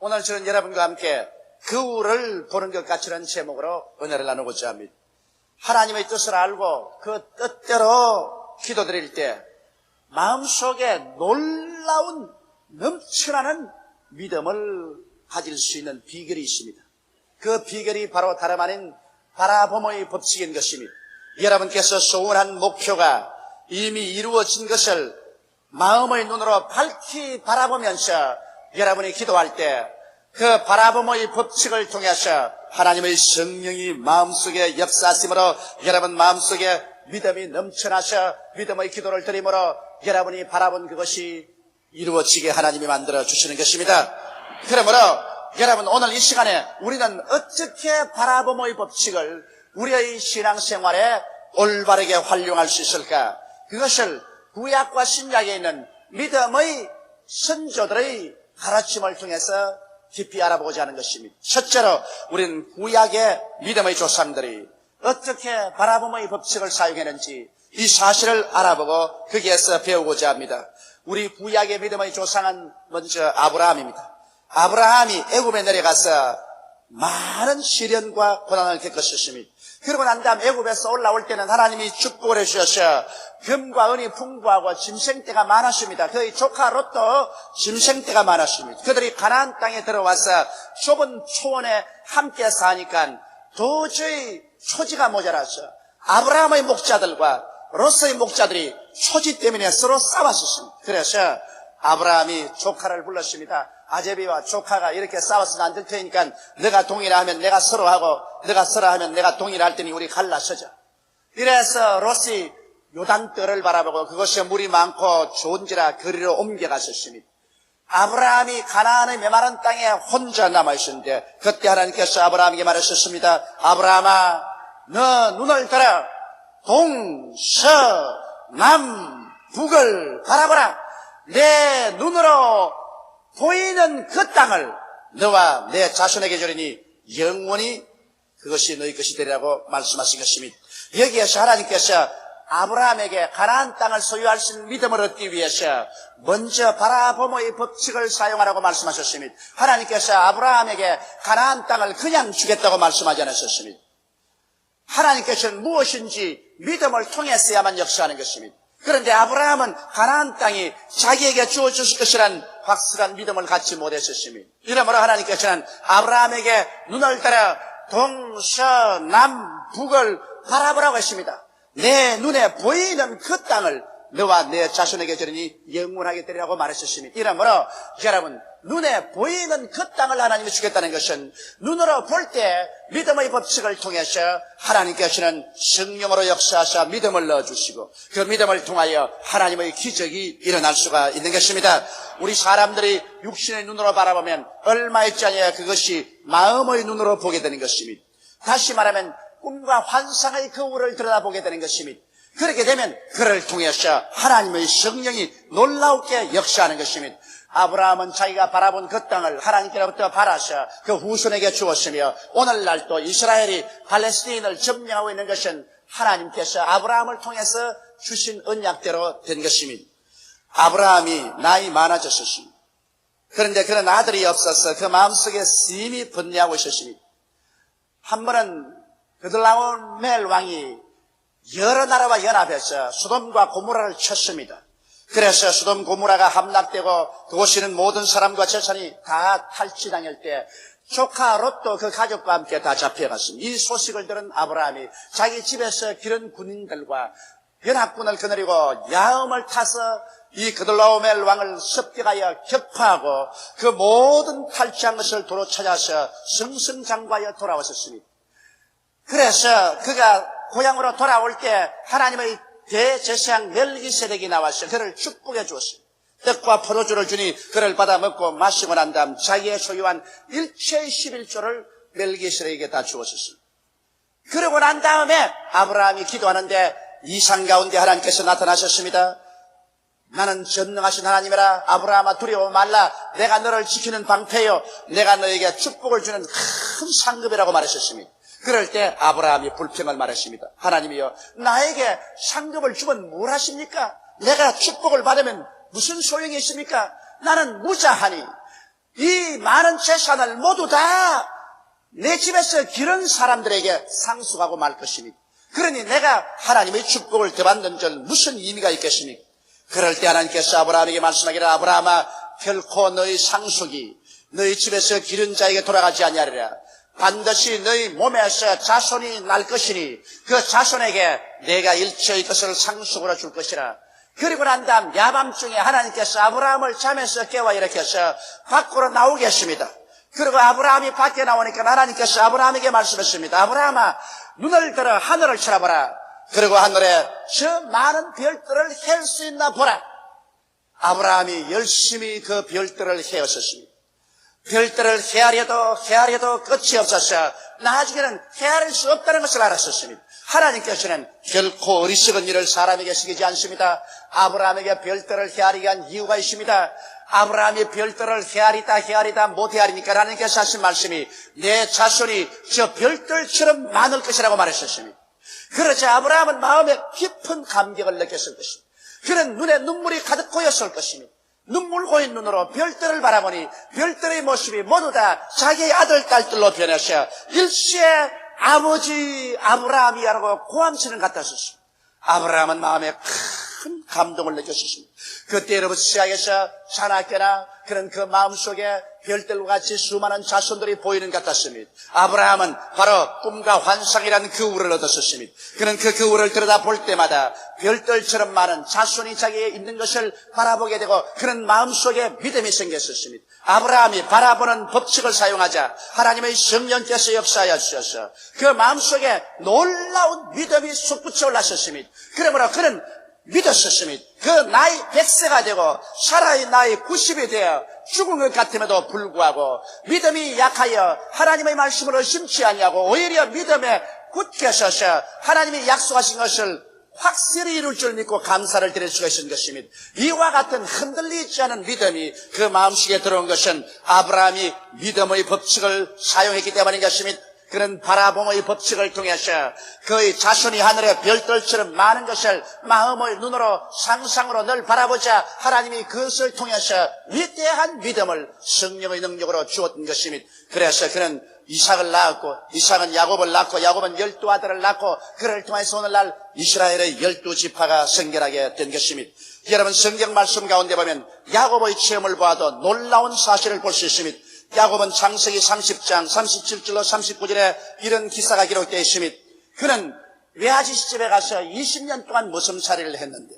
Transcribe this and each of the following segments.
오늘 저는 여러분과 함께 거울을 보는 것 같이라는 제목으로 은혜를 나누고자 합니다. 하나님의 뜻을 알고 그 뜻대로 기도드릴 때 마음속에 놀라운 넘쳐나는 믿음을 가질 수 있는 비결이 있습니다. 그 비결이 바로 다름 아닌 바라봄의 법칙인 것입니다. 여러분께서 소원한 목표가 이미 이루어진 것을 마음의 눈으로 밝히 바라보면서 여러분이 기도할 때 그 바라봄의 법칙을 통해서 하나님의 성령이 마음속에 역사하심으로 여러분 마음속에 믿음이 넘쳐나서 믿음의 기도를 드림으로 여러분이 바라본 그것이 이루어지게 하나님이 만들어 주시는 것입니다. 그러므로 여러분 오늘 이 시간에 우리는 어떻게 바라봄의 법칙을 우리의 신앙생활에 올바르게 활용할 수 있을까? 그것을 구약과 신약에 있는 믿음의 선조들의 가르침을 통해서 깊이 알아보고자 하는 것입니다. 첫째로 우리는 구약의 믿음의 조상들이 어떻게 바라봄의 법칙을 사용했는지 이 사실을 알아보고 거기에서 배우고자 합니다. 우리 구약의 믿음의 조상은 먼저 아브라함입니다. 아브라함이 애굽에 내려가서 많은 시련과 고난을 겪었습니다. 그러고 난 다음 애굽에서 올라올 때는 하나님이 축복을 해주셔서 금과 은이 풍부하고 짐승떼가 많았습니다. 그의 조카 롯도 짐승떼가 많았습니다. 그들이 가나안 땅에 들어와서 좁은 초원에 함께 사니까 도저히 초지가 모자라서 아브라함의 목자들과 롯의 목자들이 초지 때문에 서로 싸웠었습니다. 그래서 아브라함이 조카를 불렀습니다. 아제비와 조카가 이렇게 싸워서는 안 될 테니까 너가 동의를 하면 내가 서로 하고 너가 서로 하면 내가 동의를 할 테니 우리 갈라서자. 이래서 롯이 요단뜰을 바라보고 그것이 물이 많고 좋은지라 거리로 옮겨갔었습니다. 아브라함이 가나안의 메마른 땅에 혼자 남아있었는데 그때 하나님께서 아브라함에게 말하셨습니다. 아브라함아 너 눈을 들어 동서남북을 바라보라. 내 눈으로 보이는 그 땅을 너와 내 자손에게 주리니 영원히 그것이 너희 것이 되리라고 말씀하신 것입니다. 여기에서 하나님께서 아브라함에게 가나안 땅을 소유할 수 있는 믿음을 얻기 위해서 먼저 바라봄의 법칙을 사용하라고 말씀하셨습니다. 하나님께서 아브라함에게 가나안 땅을 그냥 주겠다고 말씀하지 않으셨습니다. 하나님께서는 무엇인지 믿음을 통해서야만 역사하는 것입니다. 그런데 아브라함은 가나안 땅이 자기에게 주어졌을 것이란 확실한 믿음을 갖지 못했었습니다. 이러므로 하나님께서는 아브라함에게 눈을 들어 동서남북을 바라보라고 했습니다. 내 눈에 보이는 그 땅을 너와 내 자손에게 주리니 영원하게 되리라고 말했었습니다. 이러므로 여러분 눈에 보이는 그 땅을 하나님이 주겠다는 것은 눈으로 볼 때 믿음의 법칙을 통해서 하나님께서는 성령으로 역사하사 믿음을 넣어주시고 그 믿음을 통하여 하나님의 기적이 일어날 수가 있는 것입니다. 우리 사람들이 육신의 눈으로 바라보면 얼마 있지 않아야 그것이 마음의 눈으로 보게 되는 것입니다. 다시 말하면 꿈과 환상의 거울을 들여다보게 되는 것입니다. 그렇게 되면 그를 통해서 하나님의 성령이 놀랍게 역사하는 것입니다. 아브라함은 자기가 바라본 그 땅을 하나님께로부터 받아서 그 후손에게 주었으며 오늘날도 이스라엘이 팔레스타인을 점령하고 있는 것은 하나님께서 아브라함을 통해서 주신 언약대로 된 것입니다. 아브라함이 나이 많아졌습니다. 그런데 그런 아들이 없어서 그 마음속에 심히 번뇌하고 있었습니다. 한 번은 그들라오멜 왕이 여러 나라와 연합해서 소돔과 고모라를 쳤습니다. 그래서 소돔 고모라가 함락되고 그곳에 있는 모든 사람과 재산이 다 탈취당할 때 조카 롯도 그 가족과 함께 다 잡혀갔습니다. 이 소식을 들은 아브라함이 자기 집에서 기른 군인들과 연합군을 거느리고 야음을 타서 이 그들라오멜 왕을 습격하여 격파하고 그 모든 탈취한 것을 도로 찾아서 승승장구하여 돌아왔었습니다. 그래서 그가 고향으로 돌아올 때 하나님의 대제사장 멜기세덱이 나와서 그를 축복해 주었습니다. 떡과 포도주를 주니 그를 받아 먹고 마시고 난 다음 자기의 소유한 일체의 11조를 멜기세덱에게 다 주었습니다. 그러고 난 다음에 아브라함이 기도하는데 이상 가운데 하나님께서 나타나셨습니다. 나는 전능하신 하나님이라 아브라함아 두려워 말라. 내가 너를 지키는 방패요 내가 너에게 축복을 주는 큰 상급이라고 말하셨습니다. 그럴 때 아브라함이 불평을 말했습니다. 하나님이여 나에게 상급을 주면 뭘 하십니까? 내가 축복을 받으면 무슨 소용이 있습니까? 나는 무자하니 이 많은 재산을 모두 다 내 집에서 기른 사람들에게 상속하고 말 것이니, 그러니 내가 하나님의 축복을 더 받는 줄 무슨 의미가 있겠습니까? 그럴 때 하나님께서 아브라함에게 말씀하기를, 아브라함아, 결코 너희 상속이 너희 집에서 기른 자에게 돌아가지 아니하리라. 반드시 너희 몸에서 자손이 날 것이니 그 자손에게 내가 일체의 것을 상속으로 줄 것이라. 그리고 난 다음 야밤중에 하나님께서 아브라함을 잠에서 깨워 일으켜서 밖으로 나오게 했습니다. 그리고 아브라함이 밖에 나오니까 하나님께서 아브라함에게 말씀했습니다. 아브라함아, 눈을 들어 하늘을 쳐다보라. 그리고 하늘에 저 많은 별들을 셀 수 있나 보라. 아브라함이 열심히 그 별들을 헤었었습니다. 별들을 헤아려도 끝이 없어서 나중에는 헤아릴 수 없다는 것을 알았었습니다. 하나님께서는 결코 어리석은 일을 사람에게 시키지 않습니다. 아브라함에게 별들을 헤아리게 한 이유가 있습니다. 아브라함이 별들을 헤아리다 못 헤아리니까 하나님께서 하신 말씀이 내 자손이 저 별들처럼 많을 것이라고 말했었습니다. 그러자 아브라함은 마음에 깊은 감격을 느꼈을 것입니다. 그는 눈에 눈물이 가득 고였을 것입니다. 눈물 고인 눈으로 별들을 바라보니 별들의 모습이 모두 다 자기의 아들, 딸들로 변해서 일시에 아버지 아브라함이라고 고함치는 것 같았었습니다. 아브라함은 마음에 큰 감동을 느꼈었습니다. 그때로부터 시작해서 자나깨나 그런 그 마음속에 별들과 같이 수많은 자손들이 보이는 것 같았습니다. 아브라함은 바로 꿈과 환상이라는 교훈을 얻었었습니다. 그는 그 교훈을 들여다볼 때마다 별들처럼 많은 자손이 자기에 있는 것을 바라보게 되고 그런 마음속에 믿음이 생겼었습니다. 아브라함이 바라보는 법칙을 사용하자 하나님의 성령께서 역사하여 주셔서 그 마음속에 놀라운 믿음이 솟구쳐 올랐었습니다. 그러므로 그는 믿었었습니다. 그 나이 100세가 되고 사라의 나이 90이 되어 죽은 것 같음에도 불구하고 믿음이 약하여 하나님의 말씀을 의심치 아니하고 오히려 믿음에 굳게 서서 하나님이 약속하신 것을 확실히 이룰 줄 믿고 감사를 드릴 수가 있는 것입니다. 이와 같은 흔들리지 않은 믿음이 그 마음속에 들어온 것은 아브라함이 믿음의 법칙을 사용했기 때문인 것입니다. 그는 바라봄의 법칙을 통해서 그의 자손이 하늘의 별들처럼 많은 것을 마음의 눈으로 상상으로 늘 바라보자 하나님이 그것을 통해서 위대한 믿음을 성령의 능력으로 주었던 것입니다. 그래서 그는 이삭을 낳았고 이삭은 야곱을 낳고 야곱은 12아들을 낳고 그를 통해서 오늘날 이스라엘의 12지파가 생겨나게 된 것입니다. 여러분 성경 말씀 가운데 보면 야곱의 체험을 보아도 놀라운 사실을 볼 수 있습니다. 야곱은 창세기 30장 37절로 39절에 이런 기사가 기록되어 있습니다. 그는 외아저씨 집에 가서 20년 동안 모섬살이를 했는데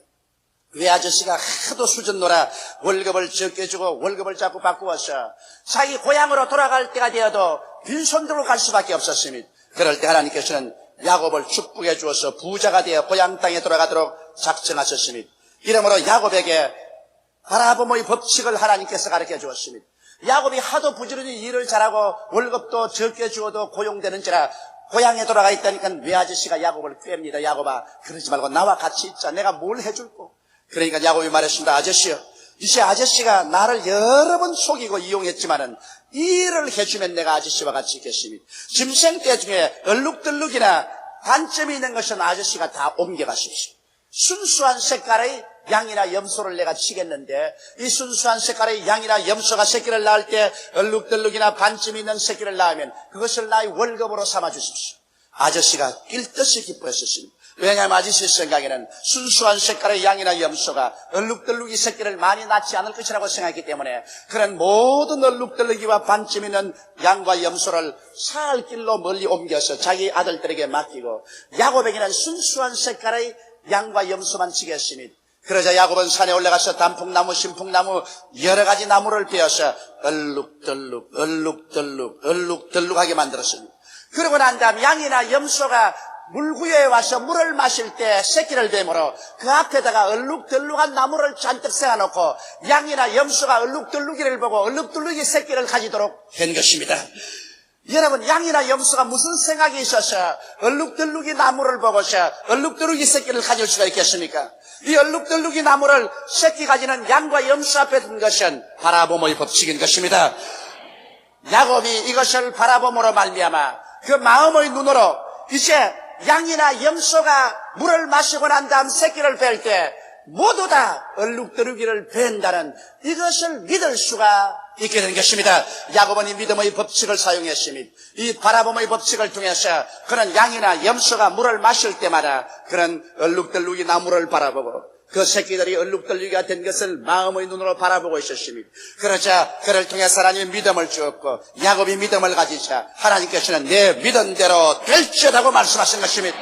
외아저씨가 하도 수전노라 월급을 적게 주고 월급을 자꾸 바꾸어서 자기 고향으로 돌아갈 때가 되어도 빈손들로 갈 수밖에 없었습니다. 그럴 때 하나님께서는 야곱을 축복해 주어서 부자가 되어 고향 땅에 돌아가도록 작정하셨습니다. 이러므로 야곱에게 바라봄의 법칙을 하나님께서 가르쳐 주었습니다. 야곱이 하도 부지런히 일을 잘하고 월급도 적게 주어도 고용되는지라 고향에 돌아가 있다니까 외아저씨가 야곱을 꿰입니다. 야곱아, 그러지 말고 나와 같이 있자. 내가 뭘 해줄꼬? 그러니까 야곱이 말했습니다. 아저씨요, 이제 아저씨가 나를 여러 번 속이고 이용했지만은 이 일을 해주면 내가 아저씨와 같이 있겠습니다. 짐승 때 중에 얼룩덜룩이나 단점이 있는 것은 아저씨가 다 옮겨가십시오. 순수한 색깔의 양이나 염소를 내가 치겠는데 이 순수한 색깔의 양이나 염소가 새끼를 낳을 때 얼룩덜룩이나 반점이 있는 새끼를 낳으면 그것을 나의 월급으로 삼아 주십시오. 아저씨가 낄 듯이 기뻐했었습니다. 왜냐하면 아저씨 생각에는 순수한 색깔의 양이나 염소가 얼룩덜룩이 새끼를 많이 낳지 않을 것이라고 생각했기 때문에 그런 모든 얼룩덜룩이와 반점 있는 양과 염소를 살 길로 멀리 옮겨서 자기 아들들에게 맡기고 야곱에게는 순수한 색깔의 양과 염소만 치겠습니다. 그러자 야곱은 산에 올라가서 단풍나무, 신풍나무 여러 가지 나무를 베어서 얼룩덜룩하게 만들었습니다. 그러고 난 다음 양이나 염소가 물구유에 와서 물을 마실 때 새끼를 뱀으로 그 앞에다가 얼룩덜룩한 나무를 잔뜩 세워놓고 양이나 염소가 얼룩덜룩이를 보고 얼룩덜룩이 새끼를 가지도록 한 것입니다. 여러분, 양이나 염소가 무슨 생각이 있어서 얼룩덜룩이 나무를 보고서 얼룩덜룩이 새끼를 가질 수가 있겠습니까? 이 얼룩덜룩이 나무를 새끼 가지는 양과 염소 앞에 둔 것은 바라봄의 법칙인 것입니다. 야곱이 이것을 바라봄으로 말미암아 그 마음의 눈으로 이제 양이나 염소가 물을 마시고 난 다음 새끼를 뵐 때 모두 다 얼룩덜룩이를 벤다는 이것을 믿을 수가 있게 된 것입니다. 야곱은 이 믿음의 법칙을 사용했으니 이 바라봄의 법칙을 통해서 그런 양이나 염소가 물을 마실 때마다 그런 얼룩덜룩이 나무를 바라보고 그 새끼들이 얼룩덜룩이가 된 것을 마음의 눈으로 바라보고 있었습니다. 그러자 그를 통해서 하나님의 믿음을 주었고 야곱이 믿음을 가지자 하나님께서는 내 믿음대로 될지어다고 말씀하신 것입니다.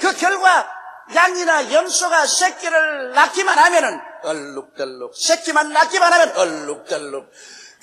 그 결과 양이나 염소가 새끼를 낳기만 하면은 얼룩덜룩, 새끼만 낳기만 하면 얼룩덜룩.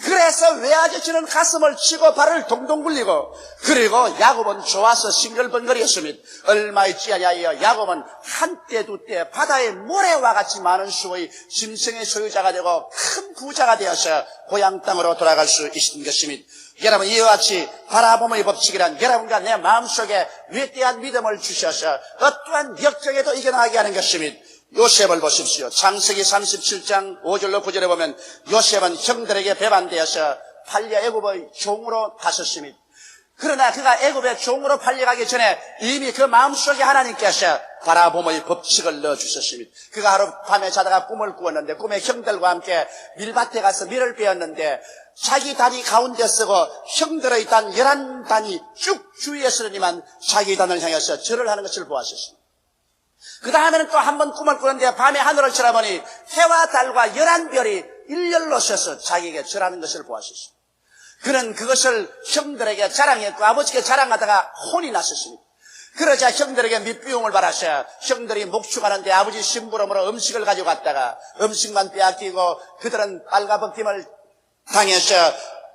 그래서 외아저씨는 가슴을 치고 발을 동동 굴리고 그리고 야곱은 좋아서 싱글벙글이었습니다. 얼마 있지 아니하여 야곱은 한때 두때 바다의 모래와 같이 많은 수의 짐승의 소유자가 되고 큰 부자가 되어서 고향 땅으로 돌아갈 수 있는 것입니다. 여러분, 이와 같이 바라봄의 법칙이란 여러분과 내 마음속에 위대한 믿음을 주셔서 어떠한 역경에도 이겨나가게 하는 것입니다. 요셉을 보십시오. 창세기 37장 5절로 9절에 보면 요셉은 형들에게 배반되어서 팔려 애굽의 종으로 갔었습니다. 그러나 그가 애굽의 종으로 팔려가기 전에 이미 그 마음속에 하나님께서 바라봄의 법칙을 넣어주셨습니다. 그가 하루 밤에 자다가 꿈을 꾸었는데 꿈에 형들과 함께 밀밭에 가서 밀을 베었는데 자기 다리 가운데 쓰고 형들의 단 11단이 쭉 주위에 서더니만 자기 단을 향해서 절을 하는 것을 보았었습니다. 그 다음에는 또 한 번 꿈을 꾸는데 밤에 하늘을 쳐다보니 해와 달과 11별이 일렬로 서서 자기에게 절하는 것을 보았었습니다. 그는 그것을 형들에게 자랑했고 아버지께 자랑하다가 혼이 났었습니다. 그러자 형들에게 밑비용을 받아서 형들이 목축하는데 아버지 심부름으로 음식을 가져갔다가 음식만 빼앗기고 그들은 빨가벗김을 당해서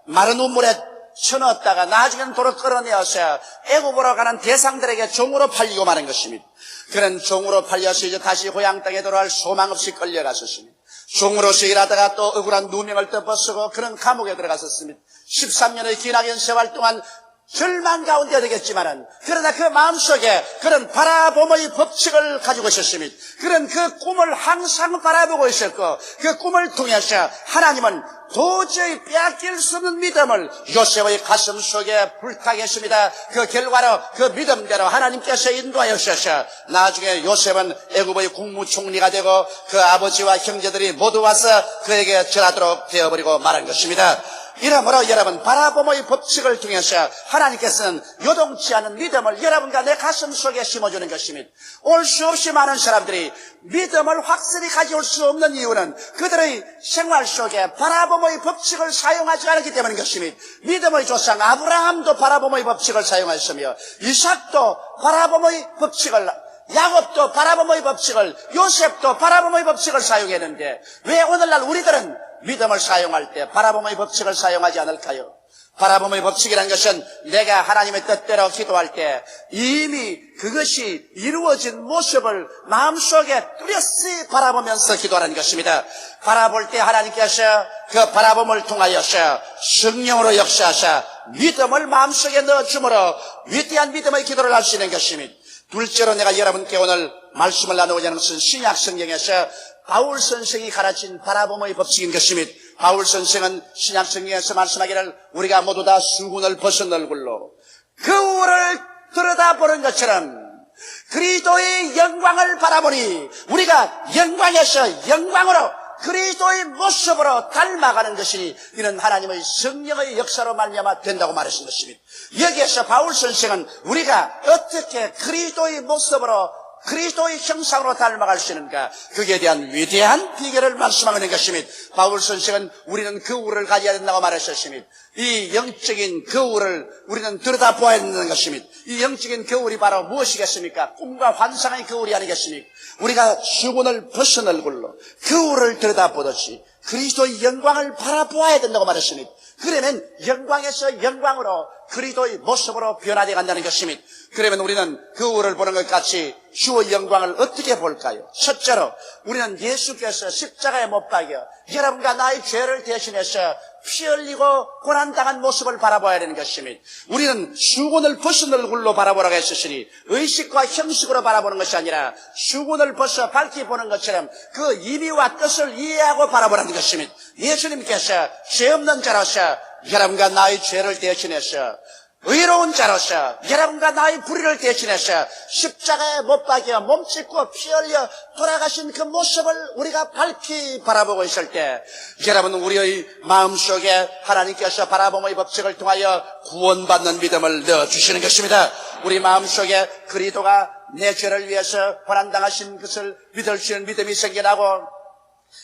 마른 우물에 쳐넣었다가 나중에는 도로 끌어내어서 애굽으로 가는 대상들에게 종으로 팔리고 마는 것입니다. 그는 종으로 팔려서 이제 다시 고향 땅에 돌아갈 소망 없이 끌려갔었습니다. 종으로서 일하다가 또 억울한 누명을 덮어쓰고 그는 감옥에 들어갔었습니다. 13년의 기나긴 세월 동안 절망 가운데 되겠지만은 그러나 그 마음속에 그런 바라봄의 법칙을 가지고 있었습니다. 그런 그 꿈을 항상 바라보고 있었고 그 꿈을 통해서 하나님은 도저히 빼앗길 수 없는 믿음을 요셉의 가슴 속에 불타게 했습니다. 그 결과로 그 믿음대로 하나님께서 인도하여주셔서 나중에 요셉은 애굽의 국무총리가 되고 그 아버지와 형제들이 모두 와서 그에게 절하도록 되어버리고 말한 것입니다. 이러므로 여러분 바라봄의 법칙을 통해서 하나님께서는 요동치 않은 믿음을 여러분과 내 가슴 속에 심어주는 것입니다. 올 수 없이 많은 사람들이 믿음을 확실히 가져올 수 없는 이유는 그들의 생활 속에 바라봄의 법칙을 사용하지 않았기 때문인 것입니다. 믿음의 조상 아브라함도 바라봄의 법칙을 사용하였으며 이삭도 바라봄의 법칙을 야곱도 바라봄의 법칙을 요셉도 바라봄의 법칙을 사용했는데 왜 오늘날 우리들은 믿음을 사용할 때 바라봄의 법칙을 사용하지 않을까요? 바라봄의 법칙이라는 것은 내가 하나님의 뜻대로 기도할 때 이미 그것이 이루어진 모습을 마음속에 뚜렷이 바라보면서 기도하는 것입니다. 바라볼 때 하나님께서 그 바라봄을 통하여서 성령으로 역사하사 믿음을 마음속에 넣어주므로 위대한 믿음의 기도를 할 수 있는 것입니다. 둘째로 내가 여러분께 오늘 말씀을 나누고자 하는 것은 신약 성경에서 바울 선생이 가르친 바라봄의 법칙인 것입니다. 바울 선생은 신약 성경에서 말씀하기를 우리가 모두 다 수군을 벗은 얼굴로 거울을 들여다보는 것처럼 그리스도의 영광을 바라보니 우리가 영광에서 영광으로 그리스도의 모습으로 닮아가는 것이니 이는 하나님의 성령의 역사로 말미암아 된다고 말하신 것입니다. 여기에서 바울 선생은 우리가 어떻게 그리스도의 모습으로 그리스도의 형상으로 닮아갈 수 있는가 거기에 대한 위대한 비결을 말씀하고 있는 것입니다. 바울 선생은 우리는 거울을 가져야 된다고 말하셨습니다. 이 영적인 거울을 우리는 들여다보아야 된다는 것입니다. 이 영적인 거울이 바로 무엇이겠습니까? 꿈과 환상의 거울이 아니겠습니까? 우리가 수군을 벗은 얼굴로 거울을 들여다보듯이 그리스도의 영광을 바라보아야 된다고 말했습니다. 그러면 영광에서 영광으로 그리스도의 모습으로 변화되어 간다는 것입니다. 그러면 우리는 거울을 보는 것 같이 주의 영광을 어떻게 볼까요? 첫째로 우리는 예수께서 십자가에 못 박여 여러분과 나의 죄를 대신해서 피 흘리고 고난당한 모습을 바라봐야 되는 것입니다. 우리는 수군을 벗은 얼굴로 바라보라고 했으니 의식과 형식으로 바라보는 것이 아니라 수군을 벗어 밝히 보는 것처럼 그 의미와 뜻을 이해하고 바라보라는 것입니다. 예수님께서 죄 없는 자로서 여러분과 나의 죄를 대신해서 의로운 자로서 여러분과 나의 불의를 대신해서 십자가에 못 박여 몸짓고 피 흘려 돌아가신 그 모습을 우리가 밝히 바라보고 있을 때 여러분은 우리의 마음속에 하나님께서 바라봄의 법칙을 통하여 구원받는 믿음을 넣어주시는 것입니다. 우리 마음속에 그리스도가 내 죄를 위해서 고난당하신 것을 믿을 수 있는 믿음이 생겨나고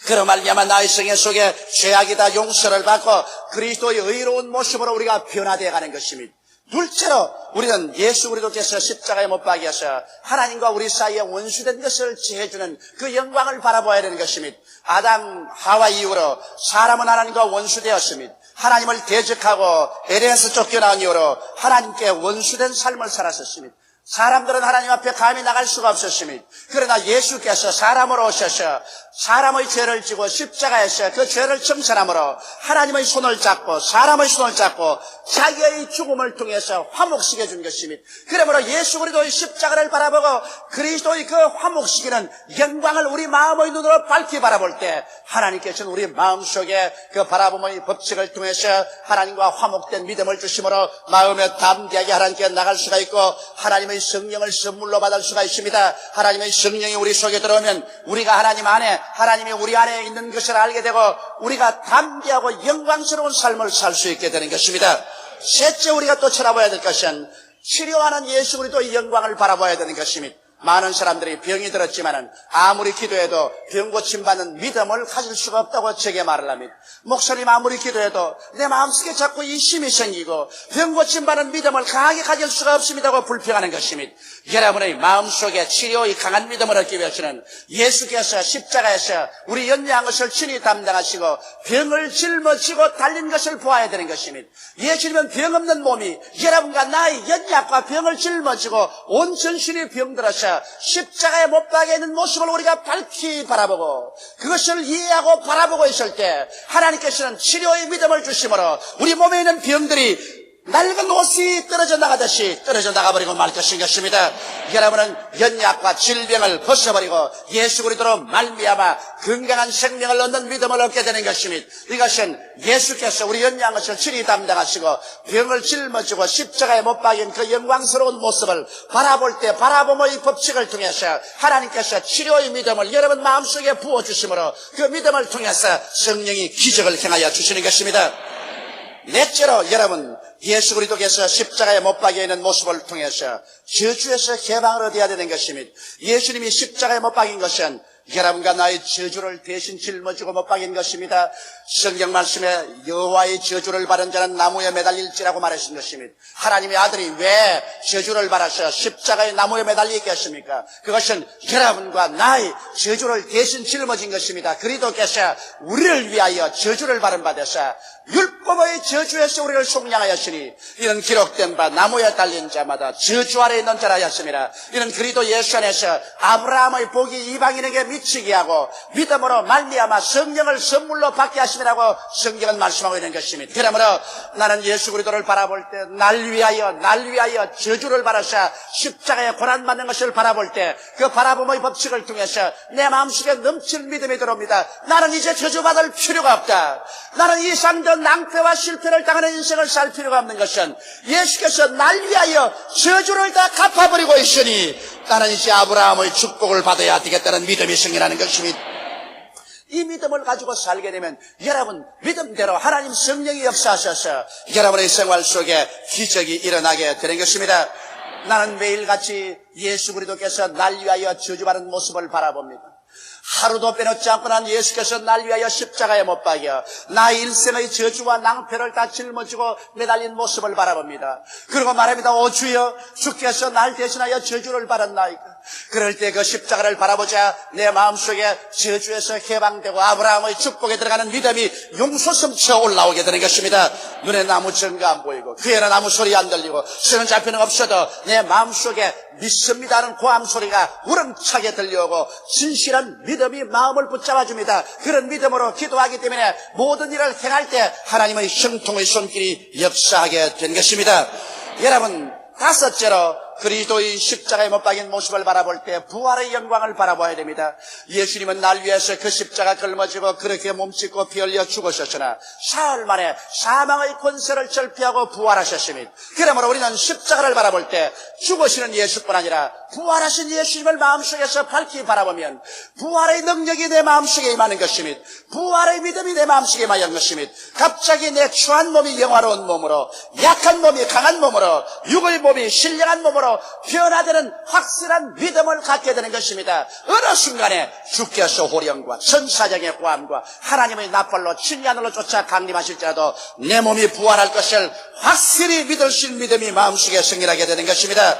그로 말미암아 나의 생애 속에 죄악이 다 용서를 받고 그리스도의 의로운 모습으로 우리가 변화되어 가는 것입니다. 둘째로 우리는 예수 그리스도께서 십자가에 못 박여서 하나님과 우리 사이에 원수된 것을 제해주는 그 영광을 바라봐야 되는 것입니다. 아담 하와 이후로 사람은 하나님과 원수되었습니다. 하나님을 대적하고 에덴에서 쫓겨나온 이후로 하나님께 원수된 삶을 살았었습니다. 사람들은 하나님 앞에 감히 나갈 수가 없었습니다. 그러나 예수께서 사람으로 오셔서 사람의 죄를 지고 십자가에서 그 죄를 청산함으로 하나님의 손을 잡고 사람의 손을 잡고 자기의 죽음을 통해서 화목시켜 준 것입니다. 그러므로 예수 그리스도의 십자가를 바라보고 그리스도의 그 화목시키는 영광을 우리 마음의 눈으로 밝히 바라볼 때 하나님께서는 우리 마음속에 그 바라봄의 법칙을 통해서 하나님과 화목된 믿음을 주심으로 마음에 담대하게 하나님께 나갈 수가 있고 하나님의 성령을 선물로 받을 수가 있습니다. 하나님의 성령이 우리 속에 들어오면 우리가 하나님 안에 하나님이 우리 안에 있는 것을 알게 되고 우리가 담대하고 영광스러운 삶을 살 수 있게 되는 것입니다. 셋째 우리가 또 쳐다봐야 될 것은 치료하는 예수 그리스도의 영광을 바라봐야 되는 것입니다. 많은 사람들이 병이 들었지만은 아무리 기도해도 병 고침받는 믿음을 가질 수가 없다고 제게 말을 합니다. 목사님 아무리 기도해도 내 마음속에 자꾸 이심이 생기고 병 고침받는 믿음을 강하게 가질 수가 없습니다고 불평하는 것입니다. 여러분의 마음속에 치료의 강한 믿음을 얻기 위해서는 예수께서 십자가에서 우리 연약한 것을 친히 담당하시고 병을 짊어지고 달린 것을 보아야 되는 것입니다. 예수님은 병 없는 몸이 여러분과 나의 연약과 병을 짊어지고 온 전신이 병들어서 십자가에 못 박혀 있는 모습을 우리가 밝히 바라보고 그것을 이해하고 바라보고 있을 때 하나님께서는 치료의 믿음을 주심으로 우리 몸에 있는 병들이 낡은 옷이 떨어져 나가듯이 떨어져 나가버리고 말 것입니다. 여러분은 연약과 질병을 벗어버리고 예수 그리스도로 말미암아 건강한 생명을 얻는 믿음을 얻게 되는 것입니다. 이것은 예수께서 우리 연약한 것을 친히 담당하시고 병을 짊어지고 십자가에 못 박인 그 영광스러운 모습을 바라볼 때 바라봄의 법칙을 통해서 하나님께서 치료의 믿음을 여러분 마음속에 부어주심으로 그 믿음을 통해서 성령이 기적을 행하여 주시는 것입니다. 넷째로 여러분 예수 그리스도께서 십자가에 못 박여 있는 모습을 통해서 저주에서 해방을 얻어야 되는 것입니다. 예수님이 십자가에 못 박인 것은 여러분과 나의 저주를 대신 짊어지고 못 박인 것입니다. 성경 말씀에 여호와의 저주를 받은 자는 나무에 매달릴지라고 말하신 것입니다. 하나님의 아들이 왜 저주를 받아서 십자가의 나무에 매달리겠습니까? 그것은 여러분과 나의 저주를 대신 짊어진 것입니다. 그리스도께서 우리를 위하여 저주를 받은 바 되사 율법의 저주에서 우리를 속량하였으니 이는 기록된 바 나무에 달린 자마다 저주 아래 있는 자라 하였습니다. 이는 그리스도 예수 안에서 아브라함의 복이 이방인에게 미치게 하고 믿음으로 말미암아 성령을 선물로 받게 하심이라고 성경은 말씀하고 있는 것입니다. 그러므로 나는 예수 그리스도를 바라볼 때 날 위하여 저주를 받아서 십자가에 고난받는 것을 바라볼 때 그 바라봄의 법칙을 통해서 내 마음속에 넘치는 믿음이 들어옵니다. 나는 이제 저주받을 필요가 없다. 나는 이 삶도 낭패와 실패를 당하는 인생을 살 필요가 없는 것은 예수께서 날 위하여 저주를 다 갚아버리고 있으니 나는 이제 아브라함의 축복을 받아야 되겠다는 믿음이 생겨나는 것입니다. 이 믿음을 가지고 살게 되면 여러분 믿음대로 하나님 성령이 역사하셔서 여러분의 생활 속에 기적이 일어나게 되는 것입니다. 나는 매일같이 예수 그리스도께서 날 위하여 저주받은 모습을 바라봅니다. 하루도 빼놓지 않고 난 예수께서 날 위하여 십자가에 못 박여 나의 일생의 저주와 낭패를 다 짊어지고 매달린 모습을 바라봅니다. 그리고 말합니다. 오 주여, 주께서 날 대신하여 저주를 받았나이까. 그럴 때 그 십자가를 바라보자 내 마음속에 저주에서 해방되고 아브라함의 축복에 들어가는 믿음이 용솟음쳐 올라오게 되는 것입니다. 눈에 나무 증거 안 보이고 귀에는 아무 소리 안 들리고 쓰는 잡히는 없어도 내 마음속에 믿습니다 하는 고함 소리가 우렁차게 들려오고 진실한 믿음이 마음을 붙잡아줍니다. 그런 믿음으로 기도하기 때문에 모든 일을 행할 때 하나님의 형통의 손길이 역사하게 된 것입니다. 여러분, 다섯째로 그리스도의 십자가에 못 박인 모습을 바라볼 때 부활의 영광을 바라봐야 됩니다. 예수님은 날 위해서 그 십자가 걸머지고 그렇게 몸짓고 피 흘려 죽으셨으나 사흘 만에 사망의 권세를 절피하고 부활하셨습니다. 그러므로 우리는 십자가를 바라볼 때 죽으시는 예수뿐 아니라 부활하신 예수님을 마음속에서 밝히 바라보면 부활의 능력이 내 마음속에 임하는 것입니다. 부활의 믿음이 내 마음속에 임하는 것입니다. 갑자기 내 추한 몸이 영화로운 몸으로, 약한 몸이 강한 몸으로, 육의 몸이 신령한 몸으로 변화되는 확실한 믿음을 갖게 되는 것입니다. 어느 순간에 주께서 호령과 천사장의 고함과 하나님의 나팔로 칠리하늘로 쫓아 강림하실지라도 내 몸이 부활할 것을 확실히 믿을 수 있는 믿음이 마음속에 생겨나게 되는 것입니다.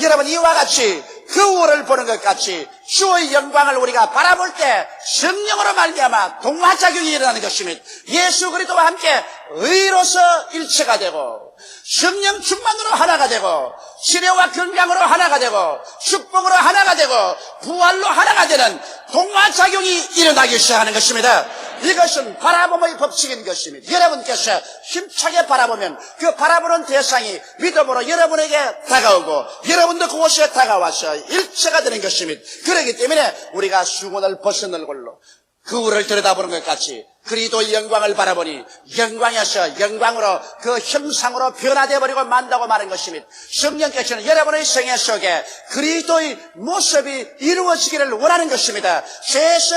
여러분, 이와 같이 거울을 보는 것 같이 주의 영광을 우리가 바라볼 때 성령으로 말미암아 동화작용이 일어나는 것입니다. 예수 그리스도와 함께 의로서 일체가 되고 성령 충만으로 하나가 되고 치료와 건강으로 하나가 되고 축복으로 하나가 되고 부활로 하나가 되는 동화작용이 일어나기 시작하는 것입니다. 이것은 바라봄의 법칙인 것입니다. 여러분께서 힘차게 바라보면 그 바라보는 대상이 믿음으로 여러분에게 다가오고 여러분도 그곳에 다가와서 일체가 되는 것입니다. 그렇기 때문에 우리가 수건을 벗은 얼굴로 거울을 들여다보는 것 같이 그리스도의 영광을 바라보니 영광에서 영광으로 그 형상으로 변화되어 버리고 만다고 말한 것입니다. 성령께서는 여러분의 생애 속에 그리스도의 모습이 이루어지기를 원하는 것입니다. 죄에서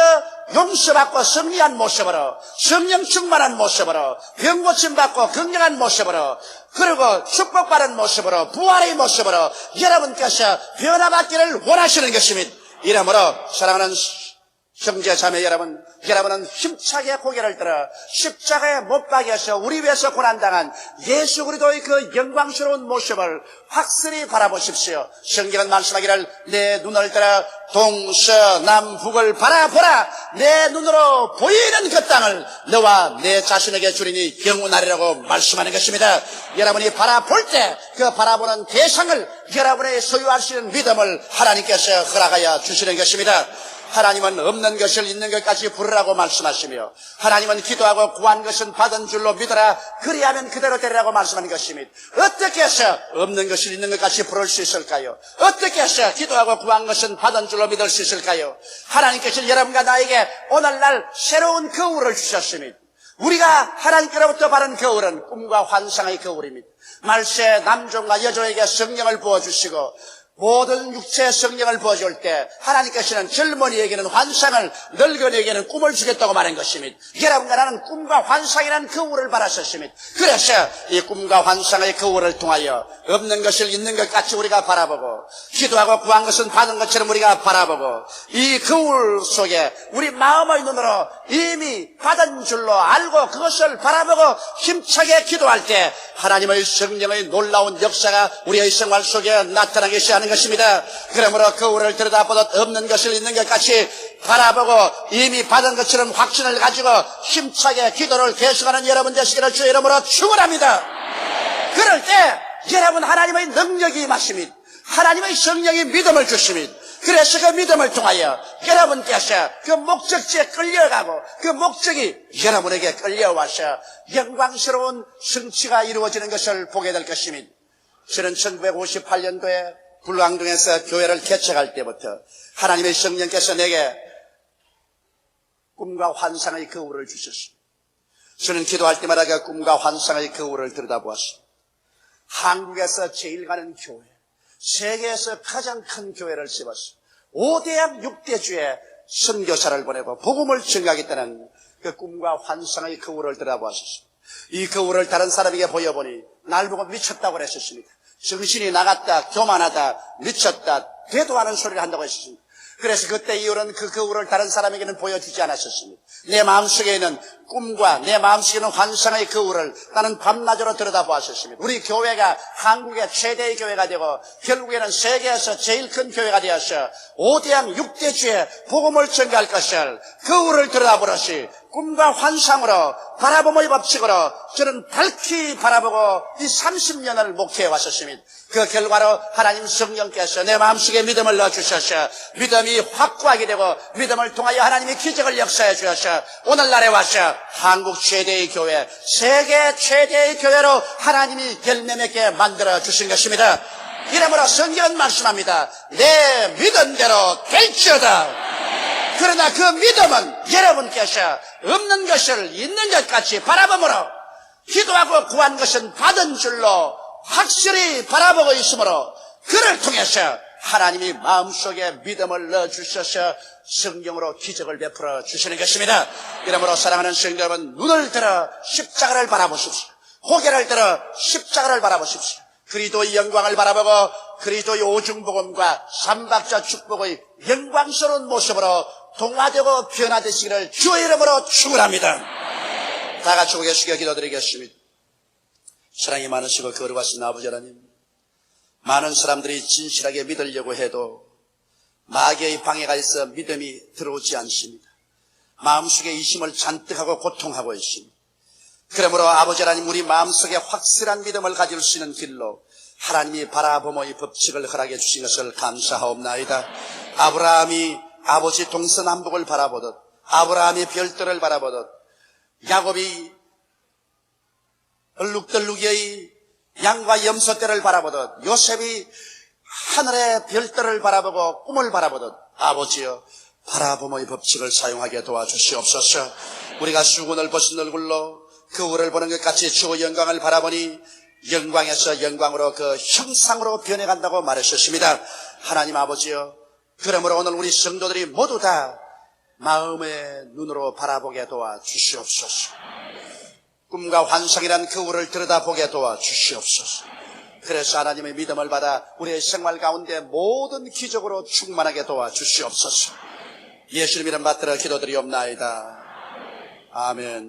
용서받고 승리한 모습으로, 성령 충만한 모습으로, 병고침 받고 건강한 모습으로, 그리고 축복받은 모습으로, 부활의 모습으로 여러분께서 변화받기를 원하시는 것입니다. 이러므로 사랑하는 형제 자매 여러분, 여러분은 힘차게 고개를 들어 십자가에 못 박여서 우리 위해서 고난당한 예수 그리스도의 그 영광스러운 모습을 확실히 바라보십시오. 성경은 말씀하기를 내 눈을 들어 동서남북을 바라보라. 내 눈으로 보이는 그 땅을 너와 내 자신에게 주리니 경운하리라고 말씀하는 것입니다. 여러분이 바라볼 때 그 바라보는 대상을 여러분의 소유할 수 있는 믿음을 하나님께서 허락하여 주시는 것입니다. 하나님은 없는 것을 있는 것까지 부르라고 말씀하시며 하나님은 기도하고 구한 것은 받은 줄로 믿어라. 그리하면 그대로 되리라고 말씀하는 것입니다. 어떻게 해서 없는 것을 있는 것까지 부를 수 있을까요? 어떻게 해서 기도하고 구한 것은 받은 줄로 믿을 수 있을까요? 하나님께서 여러분과 나에게 오늘날 새로운 거울을 주셨습니다. 우리가 하나님께로부터 받은 거울은 꿈과 환상의 거울입니다. 말세 남종과 여종에게 성령을 부어주시고 모든 육체의 성령을 부어줄 때 하나님께서는 젊은이에게는 환상을, 늙은이에게는 꿈을 주겠다고 말한 것입니다. 여러분과 나는 꿈과 환상이라는 거울을 받았었습니다. 그래서 이 꿈과 환상의 거울을 통하여 없는 것을 있는 것 같이 우리가 바라보고 기도하고 구한 것은 받은 것처럼 우리가 바라보고 이 거울 속에 우리 마음의 눈으로 이미 받은 줄로 알고 그것을 바라보고 힘차게 기도할 때 하나님의 성령의 놀라운 역사가 우리의 생활 속에 나타나기 시작하는 것입니다. 그러므로 거울을 들여다보듯 없는 것을 있는 것 같이 바라보고 이미 받은 것처럼 확신을 가지고 힘차게 기도를 계속하는 여러분 되시기를 주의 이름으로 축원합니다. 그럴 때 여러분 하나님의 능력이 임하십니다. 하나님의 성령이 믿음을 주십니다. 그래서 그 믿음을 통하여 여러분께서 그 목적지에 끌려가고 그 목적이 여러분에게 끌려와서 영광스러운 성취가 이루어지는 것을 보게 될 것입니다. 저는 1958년도에 불광동에서 교회를 개척할 때부터 하나님의 성령께서 내게 꿈과 환상의 거울을 주셨습니다. 저는 기도할 때마다 그 꿈과 환상의 거울을 들여다보았습니다. 한국에서 제일 가는 교회, 세계에서 가장 큰 교회를 세웠습니다. 5대양 6대주에 선교사를 보내고 복음을 전가하겠다는 그 꿈과 환상의 거울을 들여다보았습니다. 이 거울을 다른 사람에게 보여보니 날 보고 미쳤다고 그랬었습니다. 정신이 나갔다, 교만하다, 미쳤다, 되도 않은 소리를 한다고 했었습니다. 그래서 그때 이후로는 그 거울을 다른 사람에게는 보여주지 않았었습니다. 내 마음속에 있는 꿈과 내 마음속에 있는 환상의 거울을 나는 밤낮으로 들여다보았었습니다. 우리 교회가 한국의 최대의 교회가 되고 결국에는 세계에서 제일 큰 교회가 되어서 5대양 6대주에 복음을 전가할 것을 거울을 들여다보듯이 꿈과 환상으로 바라봄의 법칙으로 저는 밝히 바라보고 이 30년을 목회해 왔었습니다. 그 결과로 하나님 성령께서 내 마음속에 믿음을 넣어주셔서 믿음이 확고하게 되고 믿음을 통하여 하나님이 기적을 역사해 주셔서 오늘날에 와서 한국 최대의 교회, 세계 최대의 교회로 하나님이 열매 맺게 만들어 주신 것입니다. 이러므로 성경은 말씀합니다. 내 믿은 대로 될지어다. 그러나 그 믿음은 여러분께서 없는 것을 있는 것 같이 바라보므로 기도하고 구한 것은 받은 줄로 확실히 바라보고 있으므로 그를 통해서 하나님이 마음속에 믿음을 넣어주셔서 성경으로 기적을 베풀어 주시는 것입니다. 이러므로 사랑하는 성도 여러분, 눈을 들어 십자가를 바라보십시오. 고개를 들어 십자가를 바라보십시오. 그리스도의 영광을 바라보고 그리스도의 오중복음과 삼박자 축복의 영광스러운 모습으로 동화되고 변화되시기를 주의 이름으로 축원합니다. 다 같이 고개 숙여 기도드리겠습니다. 사랑이 많으시고 거룩하신 아버지 하나님, 많은 사람들이 진실하게 믿으려고 해도 마귀의 방해가 있어 믿음이 들어오지 않습니다. 마음속에 이심을 잔뜩 하고 고통하고 있습니다. 그러므로 아버지 하나님, 우리 마음속에 확실한 믿음을 가질 수 있는 길로 하나님이 바라보모의 법칙을 허락해 주신 것을 감사하옵나이다. 아브라함이 아버지 동서남북을 바라보듯, 아브라함이 별들을 바라보듯, 야곱이 얼룩덜룩이의 양과 염소떼를 바라보듯, 요셉이 하늘의 별들을 바라보고 꿈을 바라보듯 아버지여 바라보모의 법칙을 사용하게 도와주시옵소서. 우리가 수군을 벗은 얼굴로 거울을 보는 것 같이 주 영광을 바라보니 영광에서 영광으로 그 형상으로 변해간다고 말하셨습니다. 하나님 아버지여, 그러므로 오늘 우리 성도들이 모두 다 마음의 눈으로 바라보게 도와주시옵소서. 꿈과 환상이란 거울을 들여다보게 도와주시옵소서. 그래서 하나님의 믿음을 받아 우리의 생활 가운데 모든 기적으로 충만하게 도와주시옵소서. 예수님 이름 받들어 기도드리옵나이다. 아멘.